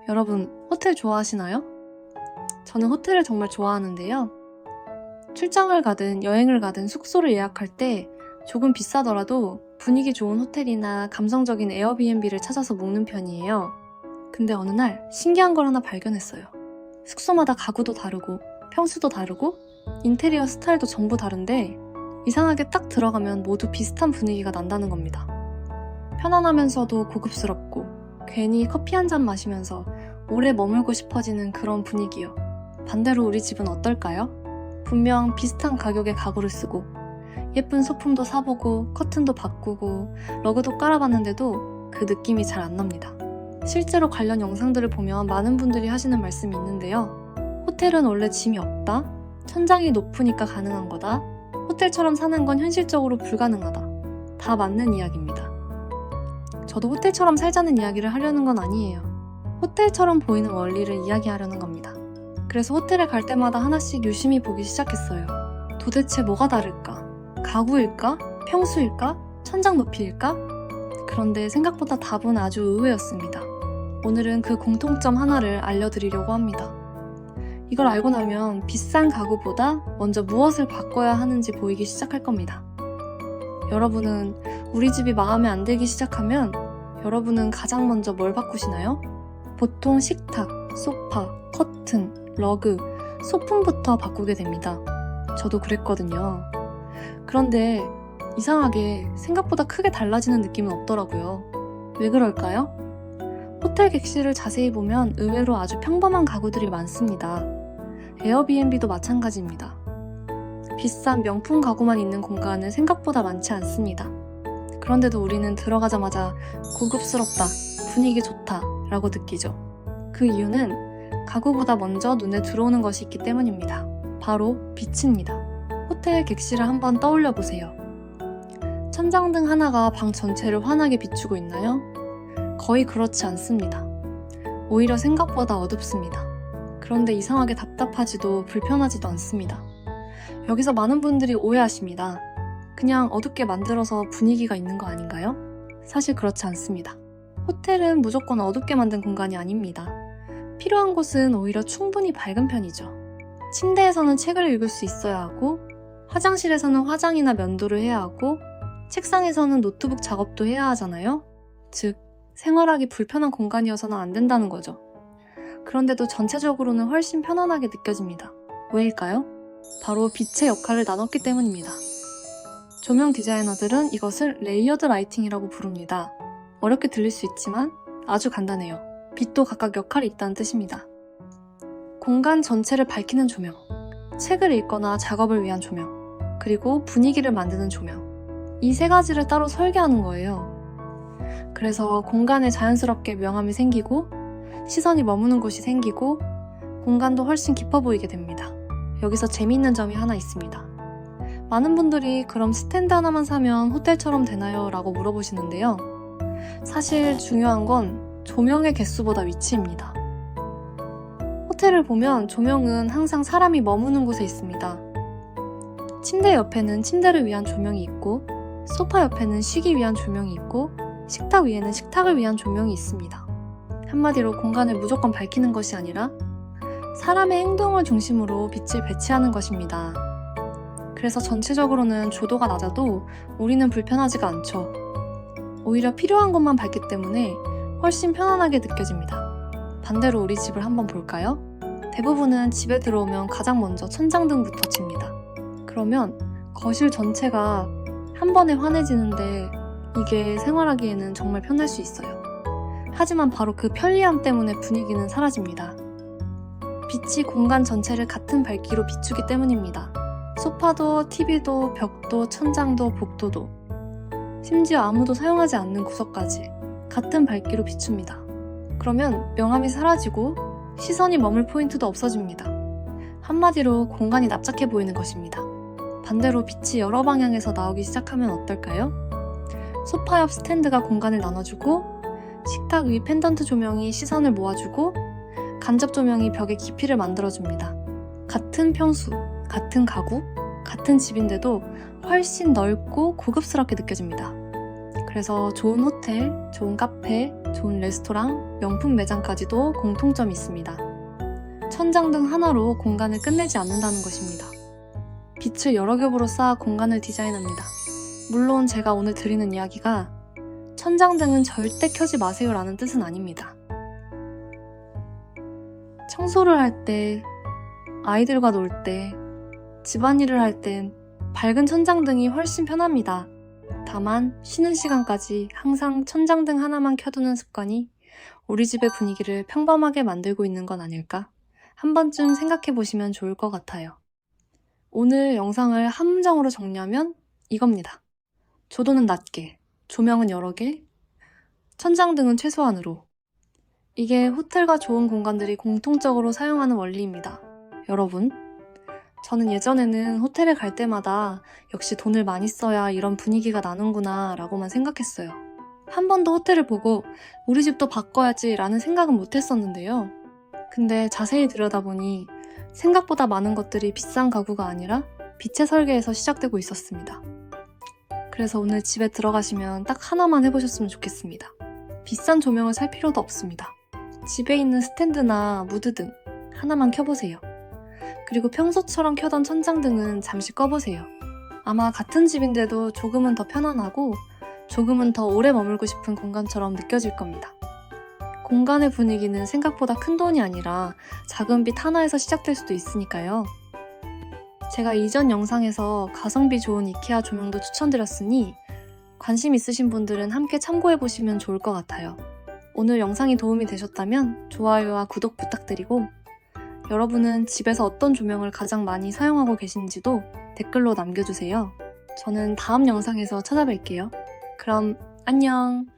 여러분, 호텔 좋아하시나요? 저는 호텔을 정말 좋아하는데요. 출장을 가든 여행을 가든 숙소를 예약할 때 조금 비싸더라도 분위기 좋은 호텔이나 감성적인 에어비앤비를 찾아서 묵는 편이에요. 근데 어느 날 신기한 걸 하나 발견했어요. 숙소마다 가구도 다르고 평수도 다르고 인테리어 스타일도 전부 다른데 이상하게 딱 들어가면 모두 비슷한 분위기가 난다는 겁니다. 편안하면서도 고급스럽고 괜히 커피 한 잔 마시면서 오래 머물고 싶어지는 그런 분위기요. 반대로 우리 집은 어떨까요? 분명 비슷한 가격의 가구를 쓰고 예쁜 소품도 사보고 커튼도 바꾸고 러그도 깔아봤는데도 그 느낌이 잘 안 납니다. 실제로 관련 영상들을 보면 많은 분들이 하시는 말씀이 있는데요. 호텔은 원래 짐이 없다. 천장이 높으니까 가능한 거다. 호텔처럼 사는 건 현실적으로 불가능하다. 다 맞는 이야기입니다. 저도 호텔처럼 살자는 이야기를 하려는 건 아니에요. 호텔처럼 보이는 원리를 이야기하려는 겁니다. 그래서 호텔에 갈 때마다 하나씩 유심히 보기 시작했어요. 도대체 뭐가 다를까? 가구일까? 평수일까? 천장 높이일까? 그런데 생각보다 답은 아주 의외였습니다. 오늘은 그 공통점 하나를 알려드리려고 합니다. 이걸 알고 나면 비싼 가구보다 먼저 무엇을 바꿔야 하는지 보이기 시작할 겁니다. 여러분은 우리 집이 마음에 안 들기 시작하면 여러분은 가장 먼저 뭘 바꾸시나요? 보통 식탁, 소파, 커튼, 러그, 소품부터 바꾸게 됩니다. 저도 그랬거든요. 그런데 이상하게 생각보다 크게 달라지는 느낌은 없더라고요. 왜 그럴까요? 호텔 객실을 자세히 보면 의외로 아주 평범한 가구들이 많습니다. 에어비앤비도 마찬가지입니다. 비싼 명품 가구만 있는 공간은 생각보다 많지 않습니다. 그런데도 우리는 들어가자마자 고급스럽다, 분위기 좋다 라고 느끼죠. 그 이유는 가구보다 먼저 눈에 들어오는 것이 있기 때문입니다. 바로 빛입니다. 호텔 객실을 한번 떠올려 보세요. 천장등 하나가 방 전체를 환하게 비추고 있나요? 거의 그렇지 않습니다. 오히려 생각보다 어둡습니다. 그런데 이상하게 답답하지도 불편하지도 않습니다. 여기서 많은 분들이 오해하십니다. 그냥 어둡게 만들어서 분위기가 있는 거 아닌가요? 사실 그렇지 않습니다. 호텔은 무조건 어둡게 만든 공간이 아닙니다. 필요한 곳은 오히려 충분히 밝은 편이죠. 침대에서는 책을 읽을 수 있어야 하고, 화장실에서는 화장이나 면도를 해야 하고, 책상에서는 노트북 작업도 해야 하잖아요? 즉, 생활하기 불편한 공간이어서는 안 된다는 거죠. 그런데도 전체적으로는 훨씬 편안하게 느껴집니다. 왜일까요? 바로 빛의 역할을 나눴기 때문입니다. 조명 디자이너들은 이것을 레이어드 라이팅이라고 부릅니다. 어렵게 들릴 수 있지만 아주 간단해요. 빛도 각각 역할이 있다는 뜻입니다. 공간 전체를 밝히는 조명, 책을 읽거나 작업을 위한 조명, 그리고 분위기를 만드는 조명. 이 세 가지를 따로 설계하는 거예요. 그래서 공간에 자연스럽게 명암이 생기고 시선이 머무는 곳이 생기고 공간도 훨씬 깊어 보이게 됩니다. 여기서 재미있는 점이 하나 있습니다. 많은 분들이 그럼 스탠드 하나만 사면 호텔처럼 되나요? 라고 물어보시는데요. 사실 중요한 건 조명의 개수보다 위치입니다. 호텔을 보면 조명은 항상 사람이 머무는 곳에 있습니다. 침대 옆에는 침대를 위한 조명이 있고 소파 옆에는 쉬기 위한 조명이 있고 식탁 위에는 식탁을 위한 조명이 있습니다. 한마디로 공간을 무조건 밝히는 것이 아니라 사람의 행동을 중심으로 빛을 배치하는 것입니다. 그래서 전체적으로는 조도가 낮아도 우리는 불편하지가 않죠. 오히려 필요한 것만 밝기 때문에 훨씬 편안하게 느껴집니다. 반대로 우리 집을 한번 볼까요? 대부분은 집에 들어오면 가장 먼저 천장등부터 칩니다. 그러면 거실 전체가 한 번에 환해지는데 이게 생활하기에는 정말 편할 수 있어요. 하지만 바로 그 편리함 때문에 분위기는 사라집니다. 빛이 공간 전체를 같은 밝기로 비추기 때문입니다. 소파도, TV도, 벽도, 천장도, 복도도, 심지어 아무도 사용하지 않는 구석까지 같은 밝기로 비춥니다. 그러면 명암이 사라지고 시선이 머물 포인트도 없어집니다. 한마디로 공간이 납작해 보이는 것입니다. 반대로 빛이 여러 방향에서 나오기 시작하면 어떨까요? 소파 옆 스탠드가 공간을 나눠주고 식탁 위 펜던트 조명이 시선을 모아주고 간접 조명이 벽의 깊이를 만들어줍니다. 같은 평수, 같은 가구, 같은 집인데도 훨씬 넓고 고급스럽게 느껴집니다. 그래서 좋은 호텔, 좋은 카페, 좋은 레스토랑, 명품 매장까지도 공통점이 있습니다. 천장등 하나로 공간을 끝내지 않는다는 것입니다. 빛을 여러 겹으로 쌓아 공간을 디자인합니다. 물론 제가 오늘 드리는 이야기가 천장등은 절대 켜지 마세요라는 뜻은 아닙니다. 청소를 할 때, 아이들과 놀 때, 집안일을 할 땐 밝은 천장등이 훨씬 편합니다. 다만 쉬는 시간까지 항상 천장등 하나만 켜두는 습관이 우리 집의 분위기를 평범하게 만들고 있는 건 아닐까? 한 번쯤 생각해 보시면 좋을 것 같아요. 오늘 영상을 한 문장으로 정리하면 이겁니다. 조도는 낮게, 조명은 여러 개, 천장등은 최소한으로. 이게 호텔과 좋은 공간들이 공통적으로 사용하는 원리입니다. 여러분, 저는 예전에는 호텔에 갈 때마다 역시 돈을 많이 써야 이런 분위기가 나는구나 라고만 생각했어요. 한 번도 호텔을 보고 우리 집도 바꿔야지 라는 생각은 못했었는데요. 근데 자세히 들여다보니 생각보다 많은 것들이 비싼 가구가 아니라 빛의 설계에서 시작되고 있었습니다. 그래서 오늘 집에 들어가시면 딱 하나만 해보셨으면 좋겠습니다. 비싼 조명을 살 필요도 없습니다. 집에 있는 스탠드나 무드등 하나만 켜보세요. 그리고 평소처럼 켜던 천장등은 잠시 꺼보세요. 아마 같은 집인데도 조금은 더 편안하고 조금은 더 오래 머물고 싶은 공간처럼 느껴질 겁니다. 공간의 분위기는 생각보다 큰 돈이 아니라 작은 빛 하나에서 시작될 수도 있으니까요. 제가 이전 영상에서 가성비 좋은 이케아 조명도 추천드렸으니 관심 있으신 분들은 함께 참고해보시면 좋을 것 같아요. 오늘 영상이 도움이 되셨다면 좋아요와 구독 부탁드리고 여러분은 집에서 어떤 조명을 가장 많이 사용하고 계신지도 댓글로 남겨주세요. 저는 다음 영상에서 찾아뵐게요. 그럼 안녕!